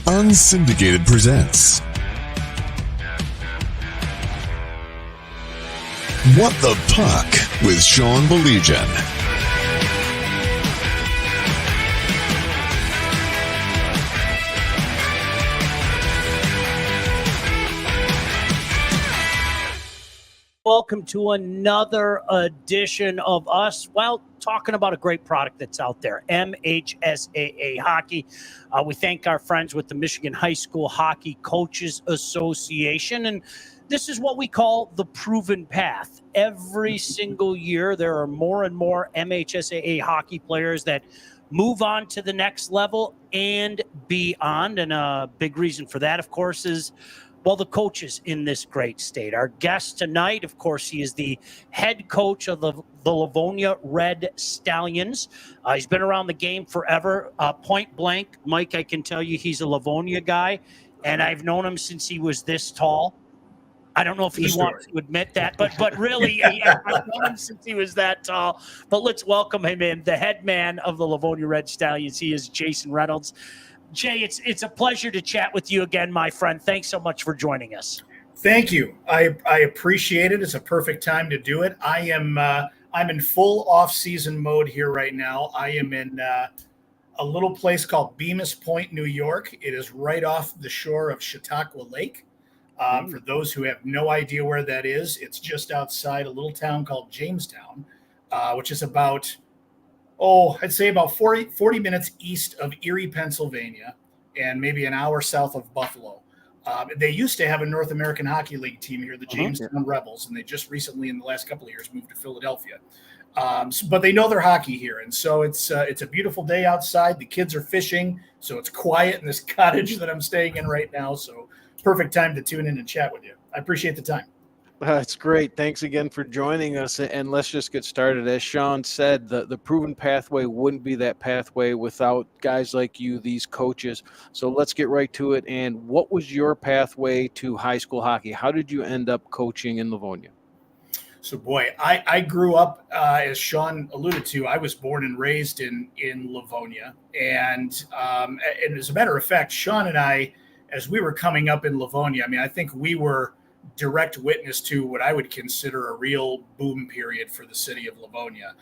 Unsyndicated presents What the Puck with Sean Baligian. Welcome to another edition of us. Well, talking about a great product that's out there, MHSAA Hockey. We thank our friends with the Michigan High School Hockey Coaches Association. And this is what we call the proven path. Every single year, there are more and more MHSAA hockey players that move on to the next level and beyond. And a big reason for that, of course, is the coaches in this great state. Our guest tonight, of course, he is the head coach of the Livonia Red Stallions. He's been around the game forever. Point blank, Mike, I can tell you he's a Livonia guy, and I've known him since he was this tall. I don't know if he wants to admit that, but really, I've known him since he was that tall. But let's welcome him in, the head man of the Livonia Red Stallions. He is Jason Reynolds. Jay, it's a pleasure to chat with you again, my friend. Thanks so much for joining us. Thank you. I appreciate it. It's a perfect time to do it. I'm in full off-season mode here right now. I am in a little place called Bemis Point, New York. It is right off the shore of Chautauqua Lake. For those who have no idea where that is, it's just outside a little town called Jamestown, which is about I'd say about 40 minutes east of Erie, Pennsylvania, and maybe an hour south of Buffalo. They used to have a North American Hockey League team here, the Jamestown Rebels, and they just recently, in the last couple of years, moved to Philadelphia. But they know their hockey here, and so it's a beautiful day outside. The kids are fishing, so it's quiet in this cottage that I'm staying in right now. So perfect time to tune in and chat with you. I appreciate the time. That's great. Thanks again for joining us. And let's just get started. As Sean said, the proven pathway wouldn't be that pathway without guys like you, these coaches. So let's get right to it. And what was your pathway to high school hockey? How did you end up coaching in Livonia? So, boy, I grew up, as Sean alluded to, I was born and raised in Livonia. And as a matter of fact, Sean and I, as we were coming up in Livonia, I think we were direct witness to what I would consider a real boom period for the city of Livonia.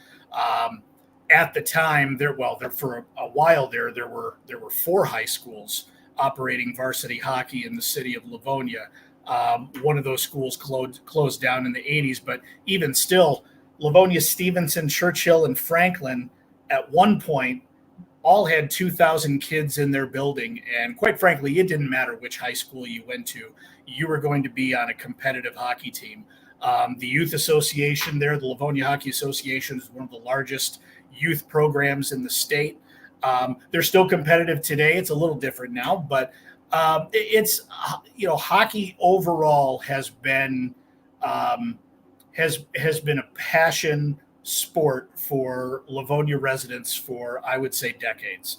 At the time, for a while there were 4 high schools operating varsity hockey in the city of Livonia. One of those schools closed down in the 80s, but even still, Livonia, Stevenson, Churchill, and Franklin at one point all had 2,000 kids in their building. And quite frankly, it didn't matter which high school you went to. You were going to be on a competitive hockey team. The youth association there, the Livonia Hockey Association, is one of the largest youth programs in the state. They're still competitive today. It's a little different now, but it's, hockey overall has been a passion sport for Livonia residents for, I would say, decades.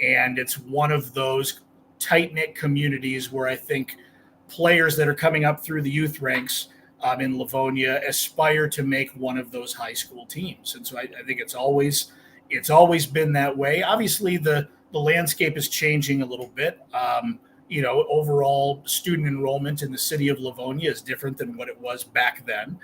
And it's one of those tight-knit communities where I think players that are coming up through the youth ranks in Livonia aspire to make one of those high school teams. And so I think it's always been that way. Obviously, the landscape is changing a little bit. Overall student enrollment in the city of Livonia is different than what it was back then.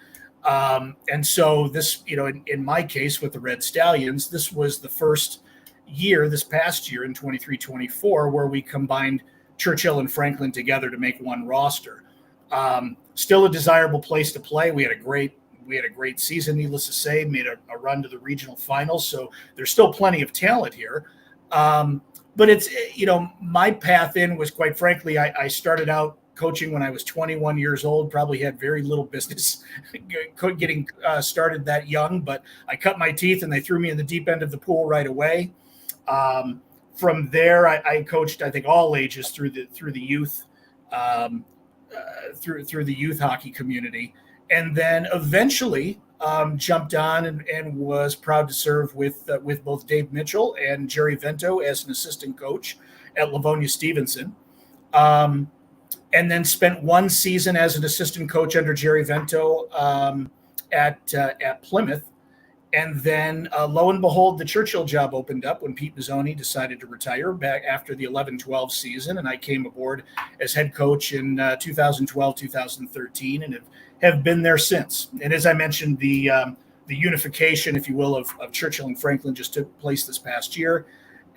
And so this, in my case with the Red Stallions, this was the first year, this past year in 23-24, where we combined Churchill and Franklin together to make one roster. Still a desirable place to play. We had a great season, needless to say, made a run to the regional finals. So there's still plenty of talent here. But it's, my path in was, quite frankly, I started out coaching when I was 21 years old, probably had very little business getting started that young, but I cut my teeth and they threw me in the deep end of the pool right away. From there, I coached, I think, all ages through the youth, through the youth hockey community, and then eventually jumped on and was proud to serve with both Dave Mitchell and Jerry Vento as an assistant coach at Livonia Stevenson. And then spent one season as an assistant coach under Jerry Vento at Plymouth. And then lo and behold, the Churchill job opened up when Pete Mazzoni decided to retire back after the 11-12 season. And I came aboard as head coach in 2012, 2013, and have been there since. And as I mentioned, the unification, if you will, of Churchill and Franklin just took place this past year.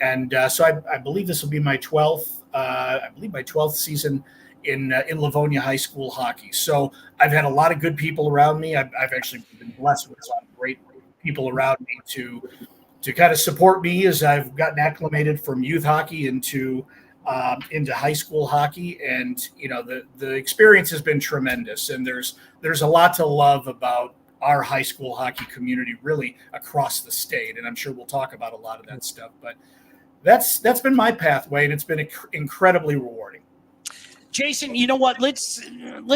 And so I believe this will be my 12th season in Livonia High School hockey. So I've had a lot of good people around me. I've actually been blessed with a lot of great people around me to kind of support me as I've gotten acclimated from youth hockey into high school hockey. And the experience has been tremendous. And there's a lot to love about our high school hockey community, really across the state. And I'm sure we'll talk about a lot of that stuff. But that's been my pathway, and it's been incredibly rewarding. Jason, you know what? Let's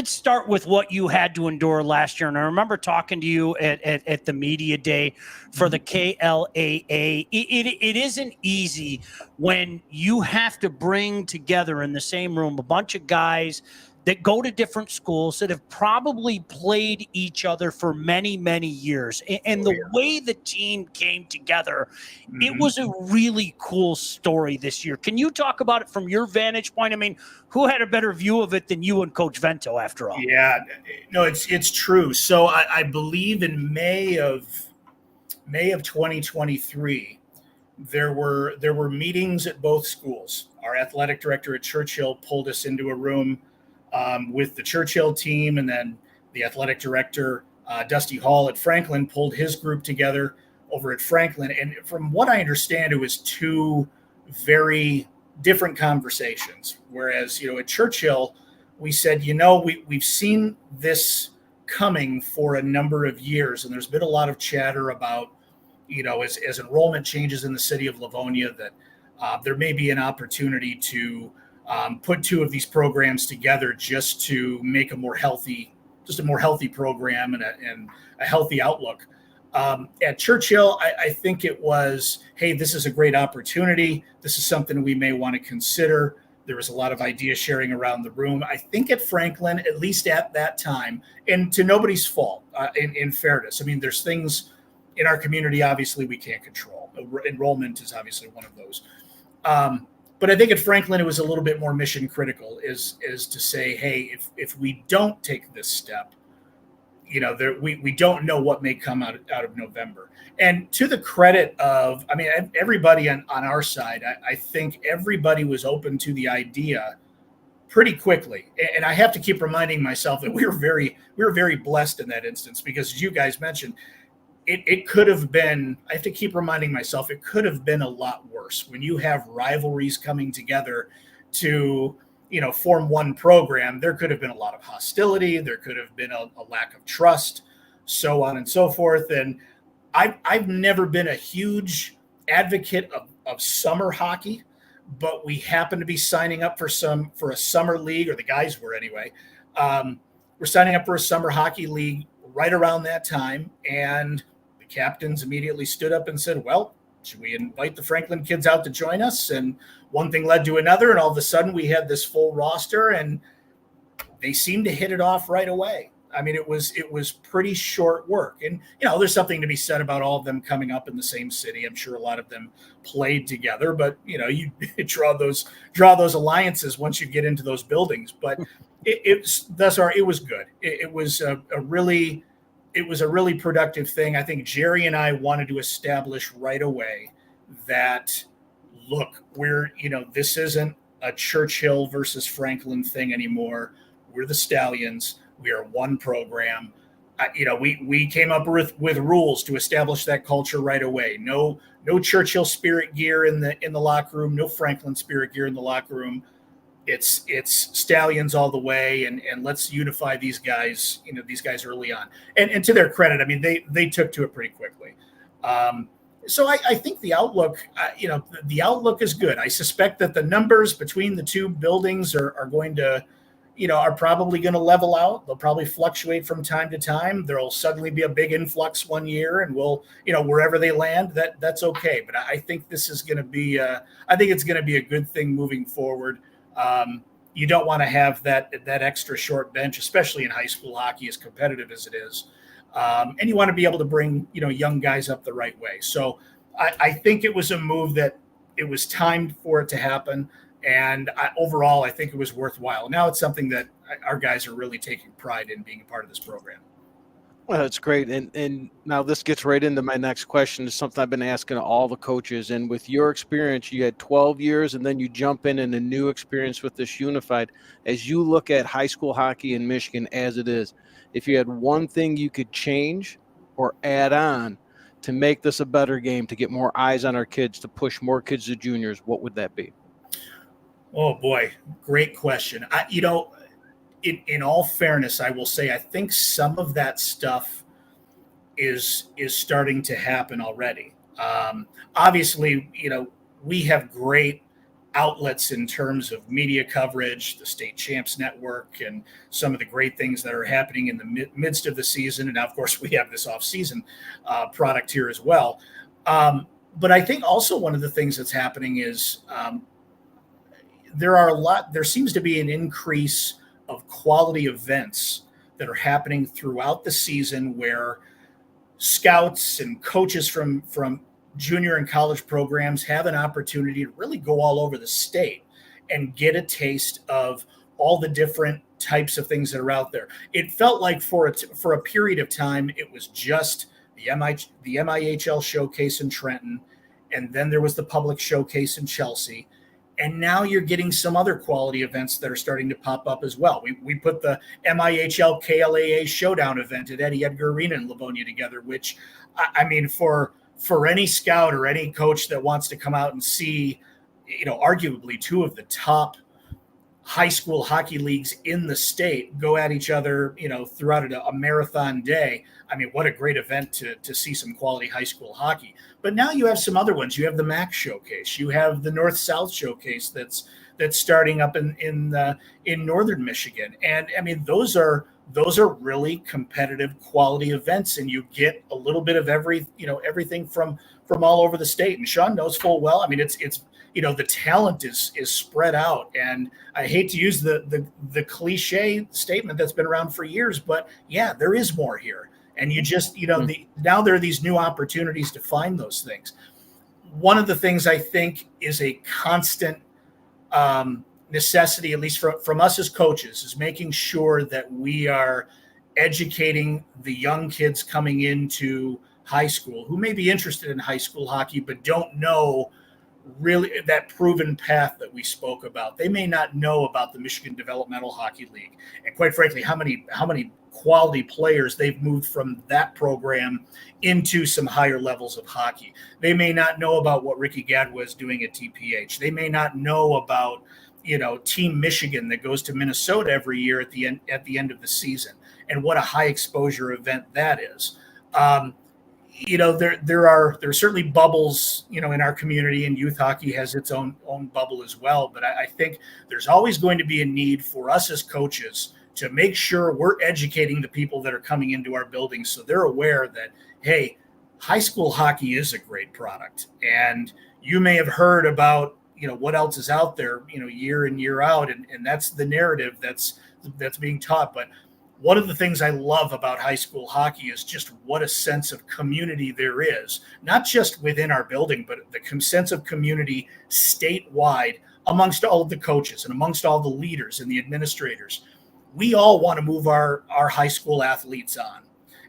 start with what you had to endure last year. And I remember talking to you at the media day for the KLAA. It isn't easy when you have to bring together in the same room a bunch of guys that go to different schools that have probably played each other for many, many years. And the way the team came together, it was a really cool story this year. Can you talk about it from your vantage point? I mean, who had a better view of it than you and Coach Vento, after all? Yeah, no, it's true. So I believe in May of 2023, there were meetings at both schools. Our athletic director at Churchill pulled us into a room with the Churchill team, and then the athletic director, Dusty Hall at Franklin, pulled his group together over at Franklin. And from what I understand, it was two very different conversations. Whereas, at Churchill, we said, we've seen this coming for a number of years, and there's been a lot of chatter about, as enrollment changes in the city of Livonia, that there may be an opportunity to put two of these programs together just to make a more healthy program and a healthy outlook. At Churchill, I think it was, hey, this is a great opportunity. This is something we may want to consider. There was a lot of idea sharing around the room. I think at Franklin, at least at that time, and to nobody's fault, in fairness, I mean, there's things in our community, obviously, we can't control. Enrollment is obviously one of those. But I think at Franklin, it was a little bit more mission critical, is to say, hey, if we don't take this step, we don't know what may come out of November. And to the credit of, I mean, everybody on our side, I think everybody was open to the idea pretty quickly. And I have to keep reminding myself that we were very blessed in that instance, because as you guys mentioned, it could have been, I have to keep reminding myself, it could have been a lot worse when you have rivalries coming together to, form one program. There could have been a lot of hostility. There could have been a lack of trust, so on and so forth. And I've never been a huge advocate of summer hockey, but we happen to be signing up for a summer league, or the guys were anyway. We're signing up for a summer hockey league right around that time. And the captains immediately stood up and said, well, should we invite the Franklin kids out to join us? And one thing led to another. And all of a sudden we had this full roster, and they seemed to hit it off right away. I mean, it was pretty short work. And, there's something to be said about all of them coming up in the same city. I'm sure a lot of them played together, but, you draw those alliances once you get into those buildings. But it was good. It was a really productive thing. I think Jerry and I wanted to establish right away that, look, this isn't a Churchill versus Franklin thing anymore. We're the Stallions. We are one program. We came up with rules to establish that culture right away. No Churchill spirit gear in the locker room. No Franklin spirit gear in the locker room. It's Stallions all the way, and let's unify these guys. These guys early on. And to their credit, I mean, they took to it pretty quickly. So I think the outlook, the outlook is good. I suspect that the numbers between the two buildings are going to, are probably going to level out. They'll probably fluctuate from time to time. There'll suddenly be a big influx one year, and we'll, wherever they land, that's okay. But I think this is going to be, I think it's going to be a good thing moving forward. You don't want to have that extra short bench, especially in high school hockey, as competitive as it is. And you want to be able to bring, young guys up the right way. So I think it was a move that it was timed for it to happen. And overall, I think it was worthwhile. Now it's something that our guys are really taking pride in being a part of this program. Well, that's great. And now this gets right into my next question. It's something I've been asking all the coaches. And with your experience, you had 12 years, and then you jump in a new experience with this unified. As you look at high school hockey in Michigan as it is, if you had one thing you could change or add on to make this a better game, to get more eyes on our kids, to push more kids to juniors, what would that be? Oh boy, great question. In all fairness, I will say I think some of that stuff is starting to happen already. Obviously, we have great outlets in terms of media coverage, the State Champs Network, and some of the great things that are happening in the midst of the season. And now, of course, we have this off-season product here as well. But I think also one of the things that's happening is there seems to be an increase of quality events that are happening throughout the season where scouts and coaches from junior and college programs have an opportunity to really go all over the state and get a taste of all the different types of things that are out there. It felt like for a period of time, it was just the MIHL showcase in Trenton, and then there was the public showcase in Chelsea. And now you're getting some other quality events that are starting to pop up as well. We put the MIHL KLAA Showdown event at Eddie Edgar Arena in Livonia together, which, I mean, for any scout or any coach that wants to come out and see, arguably two of the top high school hockey leagues in the state go at each other, throughout a marathon day. I mean, what a great event to see some quality high school hockey. But now you have some other ones. You have the MAC Showcase. You have the North-South Showcase that's starting up in northern Michigan. And I mean, those are really competitive quality events, and you get a little bit of everything from all over the state. And Sean knows full well. I mean, it's the talent is spread out, and I hate to use the cliche statement that's been around for years, but yeah, there is more here. And you just, now there are these new opportunities to find those things. One of the things I think is a constant necessity, at least from us as coaches, is making sure that we are educating the young kids coming into high school who may be interested in high school hockey but don't know really that proven path that we spoke about. They may not know about the Michigan Developmental Hockey League, and quite frankly, how many quality players they've moved from that program into some higher levels of hockey. They may not know about what Ricky Gadwa is doing at TPH. They may not know about Team Michigan that goes to Minnesota every year at the end of the season, and what a high exposure event that is. There are certainly bubbles, in our community, and youth hockey has its own bubble as well. But I think there's always going to be a need for us as coaches to make sure we're educating the people that are coming into our buildings so they're aware that, hey, high school hockey is a great product. And you may have heard about, what else is out there, year in, year out. And that's the narrative that's being taught. But one of the things I love about high school hockey is just what a sense of community there is, not just within our building, but the sense of community statewide amongst all of the coaches and amongst all the leaders and the administrators. We all want to move our high school athletes on.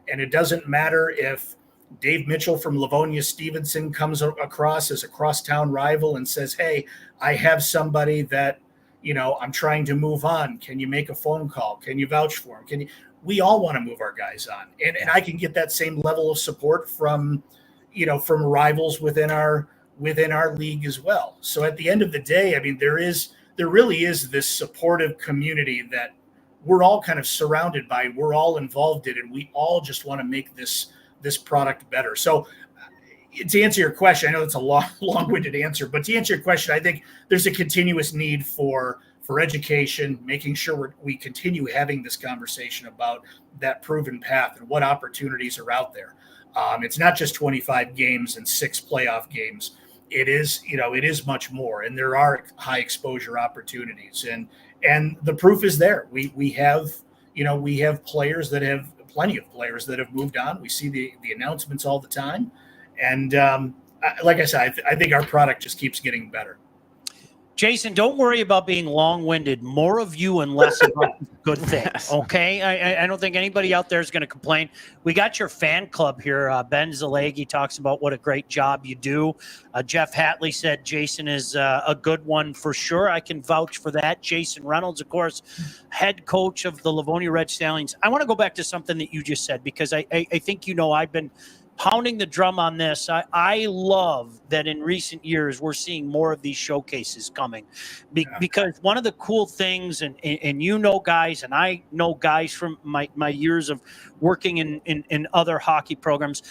And it doesn't matter if Dave Mitchell from Livonia Stevenson comes across as a crosstown rival and says, hey, I have somebody that, I'm trying to move on. Can you make a phone call? Can you vouch for him? We all want to move our guys on. And I can get that same level of support from rivals within our league as well. So at the end of the day, I mean, there really is this supportive community that we're all kind of surrounded by, we're all involved in, and we all just want to make this product better. So to answer your question, I know it's a long-winded answer, but to answer your question, I think there's a continuous need for education, making sure we continue having this conversation about that proven path and what opportunities are out there. It's not just 25 games and 6 playoff games. It is much more, and there are high exposure opportunities, and the proof is there. We have players that have plenty of players that have moved on. We see the announcements all the time. And like I said, I think our product just keeps getting better. Jason, don't worry about being long-winded. More of you and less of us is a good thing, okay? I don't think anybody out there is going to complain. We got your fan club here. Ben Zalagi talks about what a great job you do. Jeff Hatley said Jason is a good one for sure. I can vouch for that. Jason Reynolds, of course, head coach of the Livonia Red Stallions. I want to go back to something that you just said because I think I've been pounding the drum on this. I love that in recent years we're seeing more of these showcases coming because one of the cool things, and guys, and I know guys from my years of working in other hockey programs,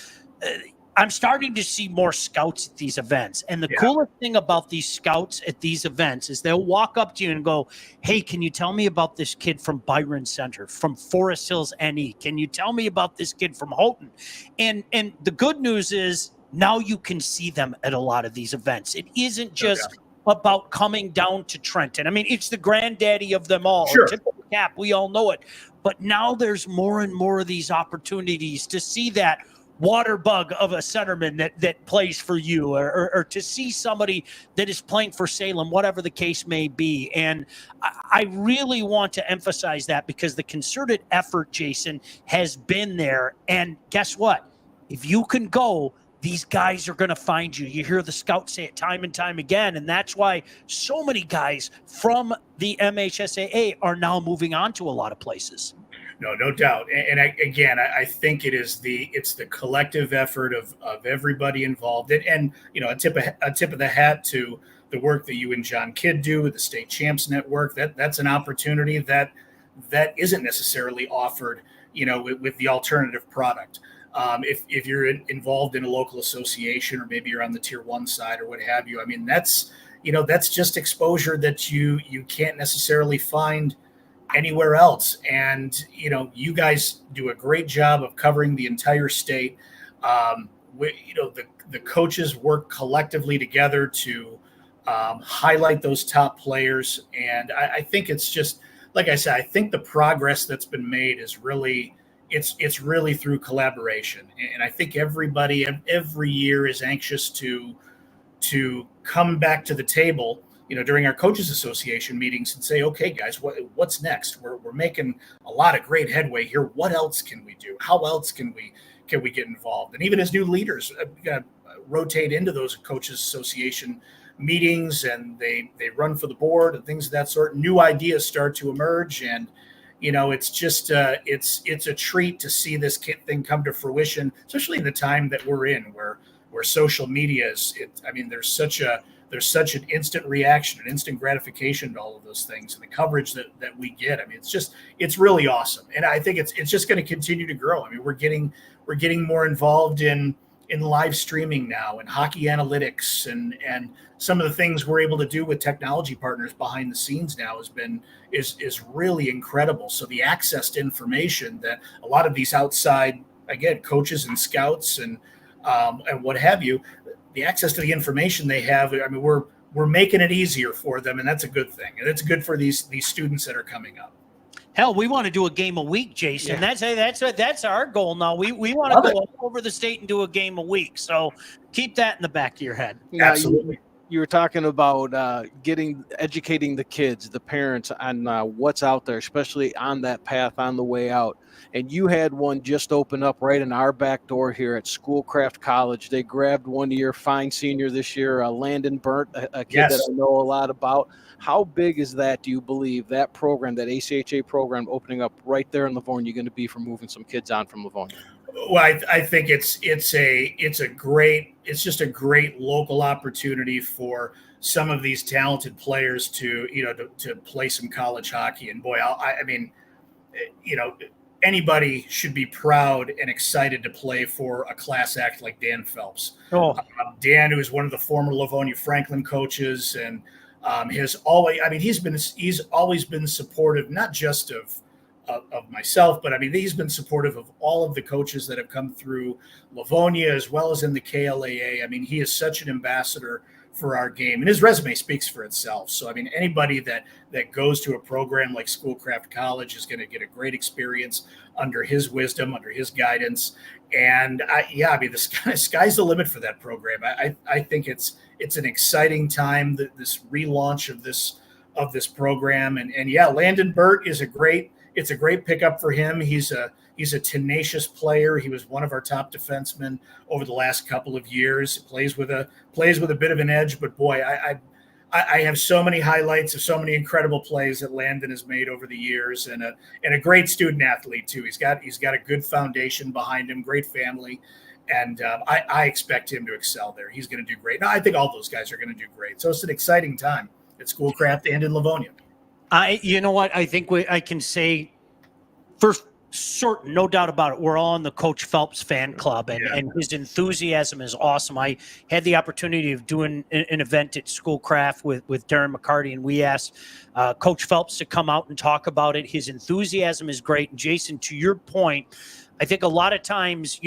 I'm starting to see more scouts at these events. And the coolest thing about these scouts at these events is they'll walk up to you and go, hey, can you tell me about this kid from Byron Center, from Forest Hills NE? Can you tell me about this kid from Houghton? And the good news is now you can see them at a lot of these events. It isn't just about coming down to Trenton. I mean, it's the granddaddy of them all. Sure. Tip of the cap, we all know it. But now there's more and more of these opportunities to see that water bug of a centerman that plays for you, or to see somebody that is playing for Salem, whatever the case may be. And I really want to emphasize that because the concerted effort, Jason, has been there. And guess what? If you can go, these guys are going to find you. You hear the scouts say it time and time again. And that's why so many guys from the MHSAA are now moving on to a lot of places. No doubt. And I think it's the collective effort of everybody involved. And a tip of the hat to the work that you and John Kidd do with the State Champs Network. That's an opportunity that isn't necessarily offered, with the alternative product. If you're involved in a local association, or maybe you're on the tier 1 side or what have you, I mean, that's just exposure that you can't necessarily find anywhere else. And you guys do a great job of covering the entire state. The coaches work collectively together to highlight those top players. And I think it's just, like I said, I think the progress that's been made is really through collaboration. And I think everybody every year is anxious to come back to the table during our coaches association meetings and say, okay, guys, what's next? We're making a lot of great headway here. What else can we do? How else can we get involved? And even as new leaders rotate into those coaches association meetings, and they run for the board and things of that sort, new ideas start to emerge. And it's just it's a treat to see this thing come to fruition, especially in the time that we're in, where social media is. There's such an instant reaction, an instant gratification to all of those things, and the coverage that we get. I mean, it's really awesome, and I think it's just going to continue to grow. I mean, we're getting more involved in live streaming now, and hockey analytics, and some of the things we're able to do with technology partners behind the scenes now is really incredible. So the access to information that a lot of these outside, again, coaches and scouts and what have you, the access to the information they have, I mean, we're making it easier for them, and that's a good thing. And it's good for these students that are coming up. Hell, we want to do a game a week, Jason. Yeah. That's our goal now. We want to go all over the state and do a game a week. So keep that in the back of your head. Absolutely. You were talking about educating the kids, the parents, on what's out there, especially on that path on the way out. And you had one just open up right in our back door here at Schoolcraft College. They grabbed one of your fine senior this year, Landon Burnt, a kid that I know a lot about. How big is that, do you believe, that program, that ACHA program opening up right there in Livonia, going to be for moving some kids on from Livonia? Well, I think it's just a great local opportunity for some of these talented players to play some college hockey. And boy, I mean, anybody should be proud and excited to play for a class act like Dan Phelps. Dan, who is one of the former Livonia Franklin coaches, and he's always been supportive, not just of myself, but I mean, he's been supportive of all of the coaches that have come through Livonia as well as in the KLAA. I mean, he is such an ambassador for our game, and his resume speaks for itself. So I mean, anybody that goes to a program like Schoolcraft College is going to get a great experience under his wisdom, under his guidance. And I mean, the sky's the limit for that program. I think it's an exciting time, this relaunch of this program. And yeah, Landon Burt is a great pickup for him. He's a tenacious player. He was one of our top defensemen over the last couple of years. Plays with a bit of an edge, but boy, I have so many highlights of so many incredible plays that Landon has made over the years, and a great student athlete too. He's got a good foundation behind him, great family, and I expect him to excel there. He's going to do great. Now, I think all those guys are going to do great. So it's an exciting time at Schoolcraft and in Livonia. You know what? I think I can say first, certain, no doubt about it, we're all in the Coach Phelps fan club, and his enthusiasm is awesome. I had the opportunity of doing an event at Schoolcraft with Darren McCarty, and we asked Coach Phelps to come out and talk about it. His enthusiasm is great. And Jason, to your point, I think a lot of times,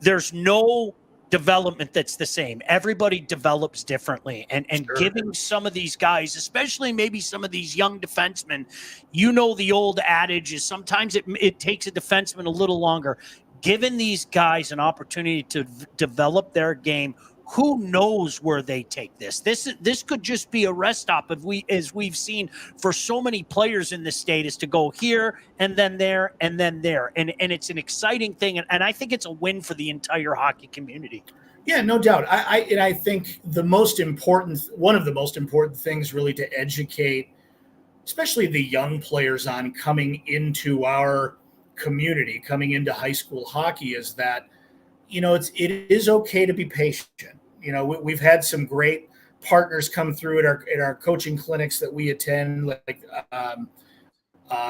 there's no development that's the same. Everybody develops differently, and sure. Giving some of these guys, especially maybe some of these young defensemen, the old adage is sometimes it takes a defenseman a little longer. Giving these guys an opportunity to develop their game, who knows where they take this? This could just be a rest stop as we've seen for so many players in the state, is to go here and then there and then there. And it's an exciting thing. And I think it's a win for the entire hockey community. Yeah, no doubt. I think one of the most important things really to educate, especially the young players, on coming into our community, coming into high school hockey, is that it is okay to be patient. We've had some great partners come through at our coaching clinics that we attend, like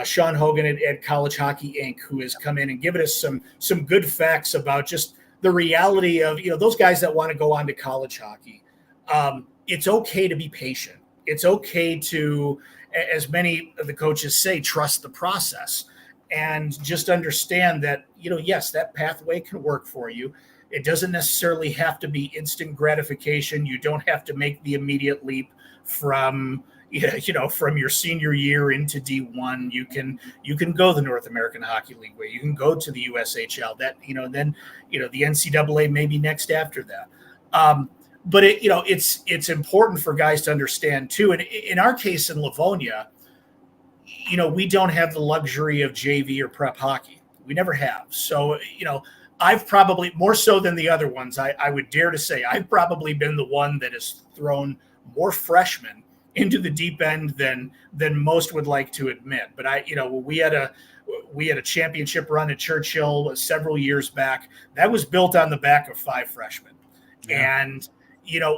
Sean Hogan at College Hockey Inc., who has come in and given us some good facts about just the reality of those guys that want to go on to college hockey. It's okay to be patient. It's okay to, as many of the coaches say, trust the process. And just understand that, yes, that pathway can work for you. It doesn't necessarily have to be instant gratification. You don't have to make the immediate leap from your senior year into D1. You can go the North American Hockey League way. You can go to the USHL. That then the NCAA maybe next after that. But it's important for guys to understand too. And in our case in Livonia, we don't have the luxury of JV or prep hockey. We never have. So, I've probably, more so than the other ones, I would dare to say I've probably been the one that has thrown more freshmen into the deep end than most would like to admit. But we had a championship run at Churchill several years back. That was built on the back of 5 freshmen. Yeah. And,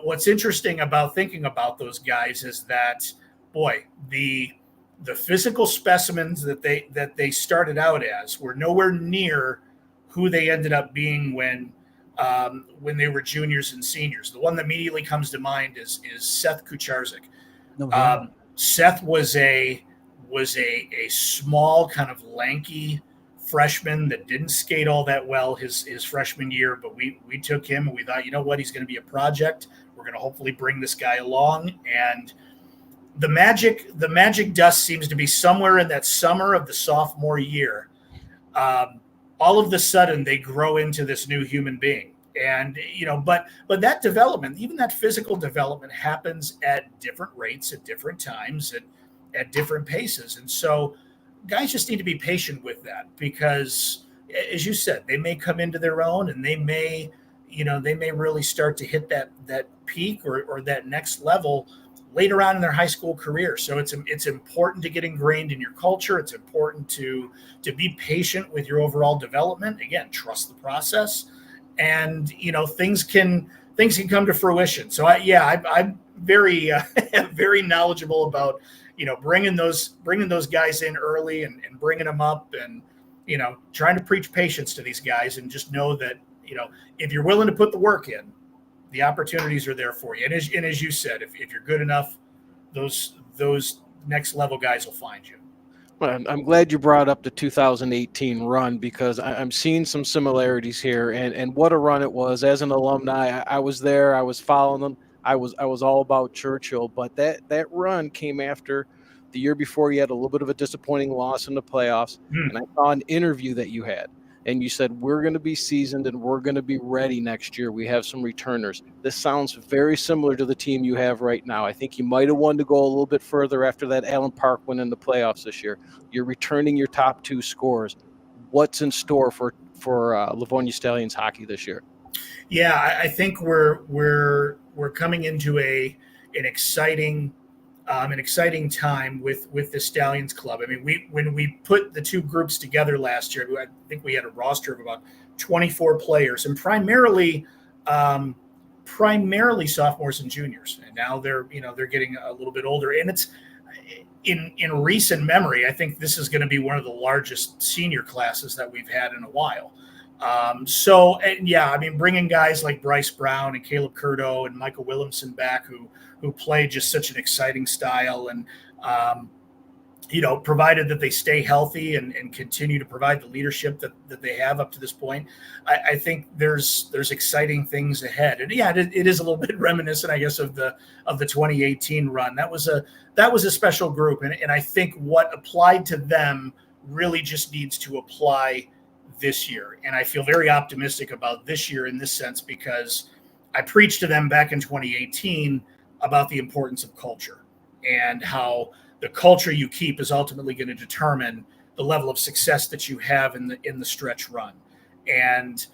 what's interesting about thinking about those guys is that, boy, the physical specimens that they started out as were nowhere near who they ended up being when they were juniors and seniors. The one that immediately comes to mind is Seth Kucharczyk. Seth was a small, kind of lanky freshman that didn't skate all that well his freshman year, but we took him and we thought, he's going to be a project. We're going to hopefully bring this guy along. And the magic dust seems to be somewhere in that summer of the sophomore year. All of a sudden they grow into this new human being. And, but that development, even that physical development, happens at different rates, at different times, at different paces. And so guys just need to be patient with that, because as you said, they may come into their own and they may really start to hit that peak or that next level later on in their high school career. So it's important to get ingrained in your culture. It's important to be patient with your overall development. Again, trust the process, and things can come to fruition. So I'm very very knowledgeable about bringing those guys in early and bringing them up, and trying to preach patience to these guys, and just know that if you're willing to put the work in, the opportunities are there for you. And as you said, if you're good enough, those next level guys will find you. Well, I'm glad you brought up the 2018 run, because I'm seeing some similarities here, and what a run it was. As an alumni, I was there, I was following them. I was all about Churchill, but that run came after the year before. You had a little bit of a disappointing loss in the playoffs, and I saw an interview that you had, and you said, we're going to be seasoned and we're going to be ready next year. We have some returners. This sounds very similar to the team you have right now. I think you might have wanted to go a little bit further after that Allen Park win in the playoffs this year. You're returning your top 2 scorers. What's in store for Livonia Stallions hockey this year? Yeah, I think we're coming into an exciting time with the Stallions club. I mean, when we put the 2 groups together last year, I think we had a roster of about 24 players, and primarily sophomores and juniors. And now they're getting a little bit older, and it's in recent memory, I think this is going to be one of the largest senior classes that we've had in a while. I mean, bringing guys like Bryce Brown and Caleb Curto and Michael Williamson back, who play just such an exciting style, and provided that they stay healthy and continue to provide the leadership that they have up to this point, I think there's exciting things ahead. And yeah, it is a little bit reminiscent, I guess, of the 2018 run. That was a special group, and I think what applied to them really just needs to apply this year. And I feel very optimistic about this year in this sense, because I preached to them back in 2018 about the importance of culture and how the culture you keep is ultimately going to determine the level of success that you have in the stretch run. And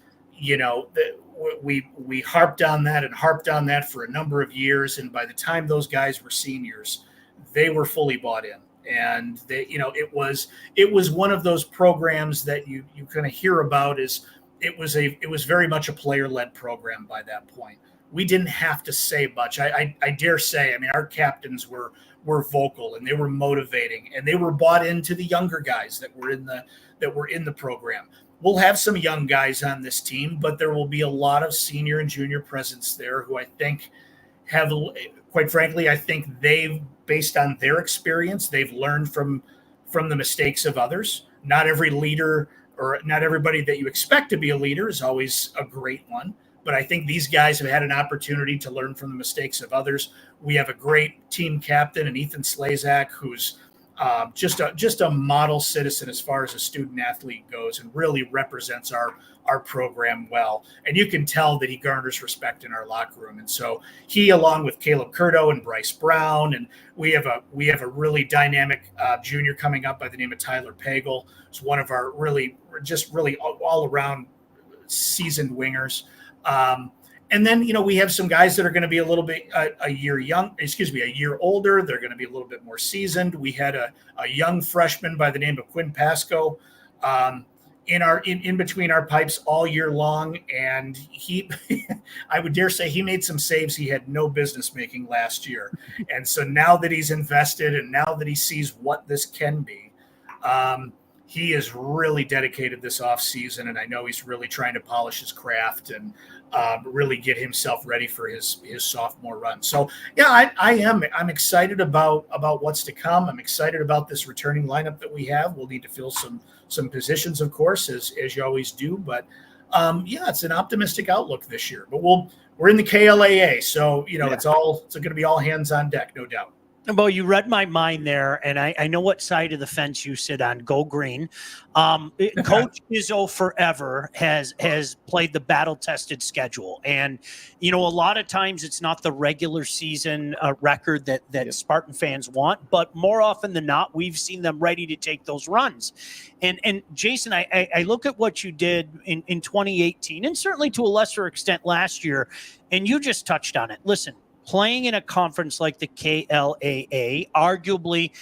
we harped on that for a number of years, and by the time those guys were seniors, they were fully bought in. And it was one of those programs that you kind of hear about. It was very much a player-led program by that point. We didn't have to say much. I dare say, I mean, our captains were vocal, and they were motivating, and they were bought into the younger guys that were in the program. We'll have some young guys on this team, but there will be a lot of senior and junior presence there who I think have, quite frankly, I think based on their experience, they've learned from the mistakes of others. Not every leader, or not everybody that you expect to be a leader, is always a great one. But I think these guys have had an opportunity to learn from the mistakes of others. We have a great team captain in Ethan Slazak, who's just a model citizen as far as a student athlete goes, and really represents our program well. And you can tell that he garners respect in our locker room. And so he, along with Caleb Curto and Bryce Brown, and we have a really dynamic junior coming up by the name of Tyler Pagel. It's one of our really all around seasoned wingers. And then, we have some guys that are going to be a little bit a year older. They're going to be a little bit more seasoned. We had a young freshman by the name of Quinn Pasco in between our pipes all year long. And he, I would dare say, he made some saves he had no business making last year. And so now that he's invested, and now that he sees what this can be, he is really dedicated this off season. And I know he's really trying to polish his craft and really get himself ready for his sophomore run. So yeah, I'm excited about what's to come. I'm excited about this returning lineup that we have. We'll need to fill some positions, of course, as you always do. But it's an optimistic outlook this year. But we're in the KLAA, so it's going to be all hands on deck, no doubt. Well, you read my mind there, and I know what side of the fence you sit on. Go green. Coach Izzo forever has played the battle-tested schedule. And, a lot of times it's not the regular season record that Spartan fans want, but more often than not, we've seen them ready to take those runs. And Jason, I look at what you did in 2018, and certainly to a lesser extent last year, and you just touched on it. Listen, playing in a conference like the KLAA, arguably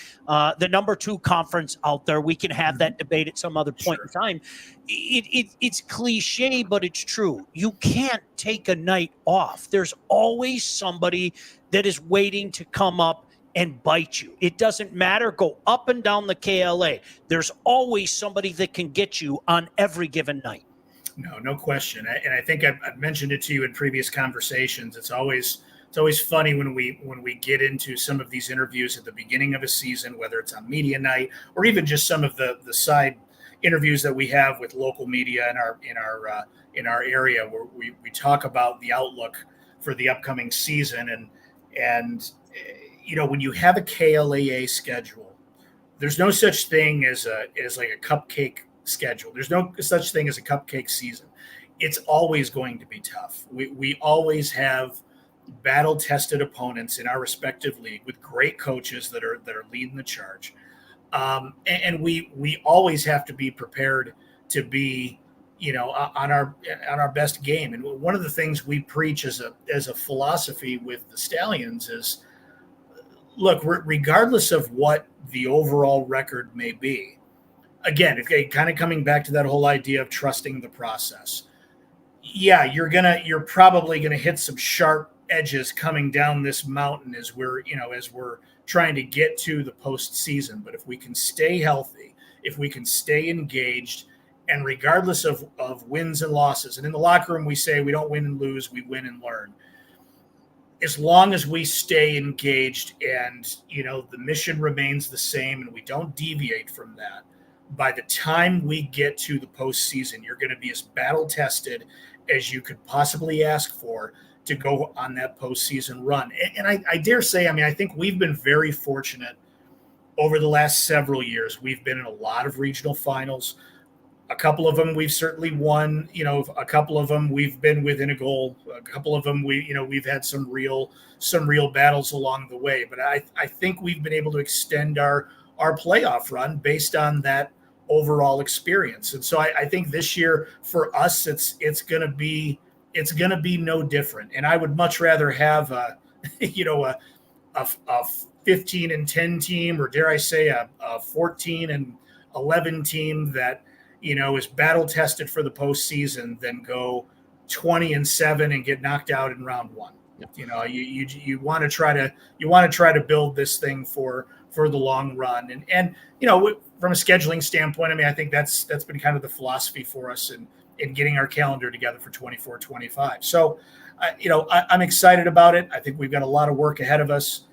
the number 2 conference out there, we can have that debate at some other point in time. It's cliche, but it's true. You can't take a night off. There's always somebody that is waiting to come up and bite you. It doesn't matter. Go up and down the KLA. There's always somebody that can get you on every given night. No question. And I think I've mentioned it to you in previous conversations. It's always funny when we get into some of these interviews at the beginning of a season, whether it's on media night or even just some of the side interviews that we have with local media in our area, where we talk about the outlook the upcoming season. And when you have a KLAA schedule, there's no such thing as like a cupcake schedule. There's no such thing as a cupcake season. It's always going to be tough. We always have battle-tested opponents in our respective league with great coaches that are leading the charge, and we always have to be prepared to be, on our best game. And one of the things we preach as a philosophy with the Stallions is, look, regardless of what the overall record may be, again, kind of coming back to that whole idea of trusting the process. Yeah, you're probably gonna hit some sharp edges coming down this mountain as we're trying to get to the postseason. But if we can stay healthy, if we can stay engaged, and regardless of wins and losses, and in the locker room we say we don't win and lose, we win and learn. As long as we stay engaged and the mission remains the same and we don't deviate from that, by the time we get to the postseason, you're going to be as battle tested as you could possibly ask for to go on that postseason run. And I dare say, I think we've been very fortunate over the last several years. We've been in a lot of regional finals. A couple of them we've certainly won. A couple of them we've been within a goal. A couple of them we've had some real battles along the way. But I think we've been able to extend our playoff run based on that overall experience. And so I think this year for us, it's going to be no different. And I would much rather have a 15-10 team, or dare I say a 14-11 team that is battle tested for the postseason than go 20-7 and get knocked out in round one. You want to try to build this thing for the long run. And from a scheduling standpoint, I think that's been kind of the philosophy for us in getting our calendar together for 24-25. So, I'm excited about it. I think we've got a lot of work ahead of us,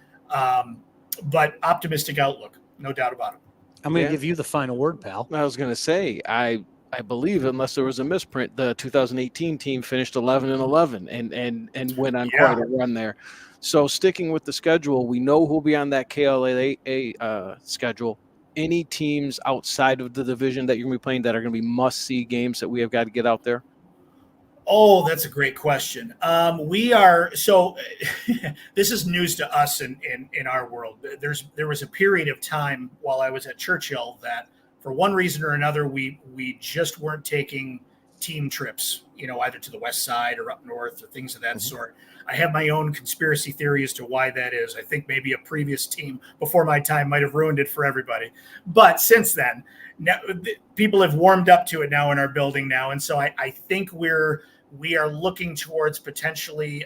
but optimistic outlook, no doubt about it. I'm going to give you the final word, pal. I was going to say, I believe, unless there was a misprint, the 2018 team finished 11-11 and went on quite a run there. So sticking with the schedule, we know who'll be on that KLAA schedule. Any teams outside of the division that you're going to be playing that are going to be must-see games that we have got to get out there? Oh, that's a great question. We are so this is news to us in our world. There was a period of time while I was at Churchill that for one reason or another we just weren't taking team trips, either to the west side or up north or things of that sort. I have my own conspiracy theory as to why that is. I think maybe a previous team before my time might have ruined it for everybody. But since then, now, people have warmed up to it now in our building now. And so I think we are looking towards potentially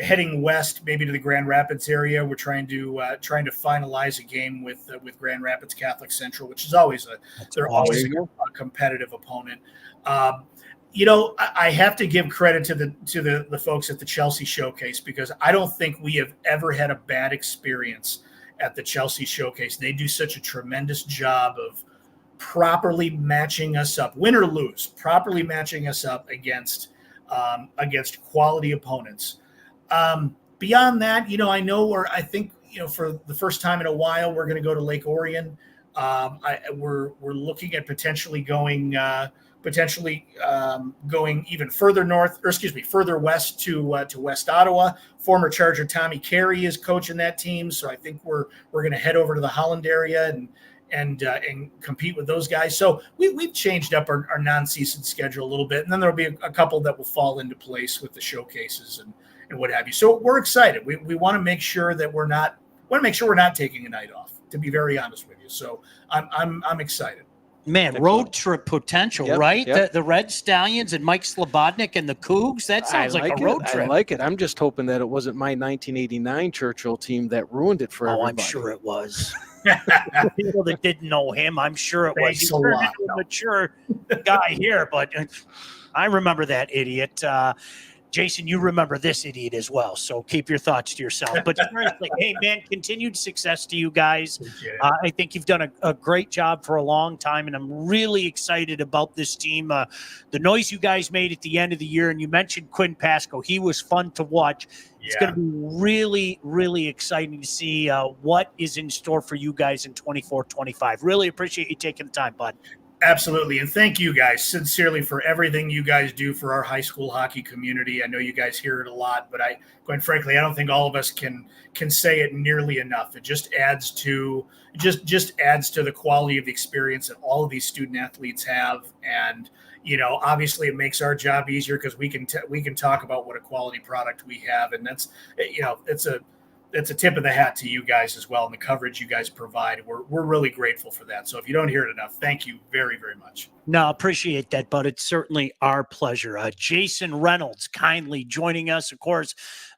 heading west, maybe to the Grand Rapids area. We're trying to finalize a game with Grand Rapids Catholic Central, which is always always a competitive opponent. I have to give credit to the folks at the Chelsea Showcase, because I don't think we have ever had a bad experience at the Chelsea Showcase. They do such a tremendous job of properly matching us up, win or lose, properly matching us up against quality opponents. Beyond that, I know I think for the first time in a while, we're going to go to Lake Orion. We're looking at potentially going even further further west to West Ottawa. Former Charger Tommy Carey is coaching that team, so I think we're going to head over to the Holland area and compete with those guys. So we've changed up our non-season schedule a little bit, and then there'll be a couple that will fall into place with the showcases and what have you. So we're excited. We want to make sure that we're not taking a night off, to be very honest with you. So I'm excited. Man, road trip potential, right? Yep. The Red Stallions and Mike Slobodnik and the Cougs. That sounds like a road trip. I like it. I'm just hoping that it wasn't my 1989 Churchill team that ruined it for everybody. I'm sure it was. People that didn't know him, I'm sure it was. He's a mature guy here, but I remember that idiot. Jason, you remember this idiot as well, so keep your thoughts to yourself. But seriously, hey, man, continued success to you guys. I think you've done a great job for a long time, and I'm really excited about this team. The noise you guys made at the end of the year, and you mentioned Quinn Pasco. He was fun to watch. It's going to be really, really exciting to see what is in store for you guys in 24-25. Really appreciate you taking the time, bud. Absolutely. And thank you guys sincerely for everything you guys do for our high school hockey community. I know you guys hear it a lot, but quite frankly, I don't think all of us can say it nearly enough. It just adds to the quality of the experience that all of these student athletes have. And, obviously it makes our job easier because we can talk about what a quality product we have. And that's, it's a tip of the hat to you guys as well, and the coverage you guys provide. We're really grateful for that. So if you don't hear it enough, thank you very, very much. No, appreciate that, but it's certainly our pleasure. Jason Reynolds kindly joining us, of course,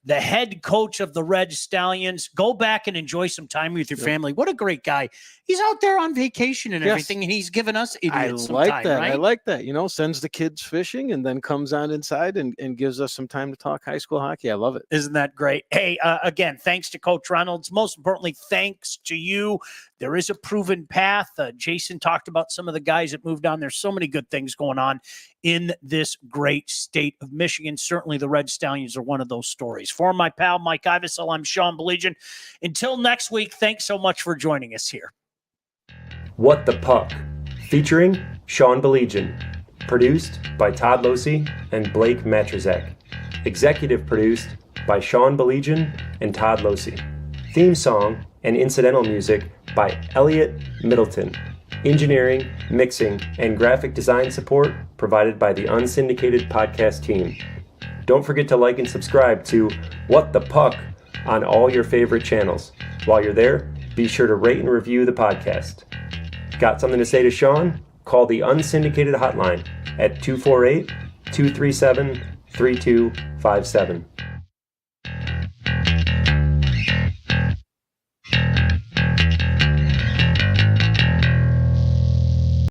the head coach of the Red Stallions. Go back and enjoy some time with your family. What a great guy. He's out there on vacation and everything, and he's given us idiots some time, that. right? I like that. Sends the kids fishing and then comes on inside and gives us some time to talk high school hockey. I love it. Isn't that great? Hey, again, thanks to Coach Reynolds. Most importantly, thanks to you. There is a proven path. Jason talked about some of the guys that moved on. There's so many good things going on in this great state of Michigan. Certainly the Red Stallions are one of those stories. For my pal, Mike Ivesel, I'm Sean Belegian. Until next week, thanks so much for joining us here. What the Puck, featuring Sean Belegian. Produced by Todd Losey and Blake Matrazek. Executive produced by Sean Belegian and Todd Losey. Theme song and incidental music by Elliot Middleton. Engineering, mixing, and graphic design support provided by the Unsyndicated Podcast team. Don't forget to like and subscribe to What the Puck on all your favorite channels. While you're there, be sure to rate and review the podcast. Got something to say to Sean? Call the Unsyndicated hotline at 248-237-3257.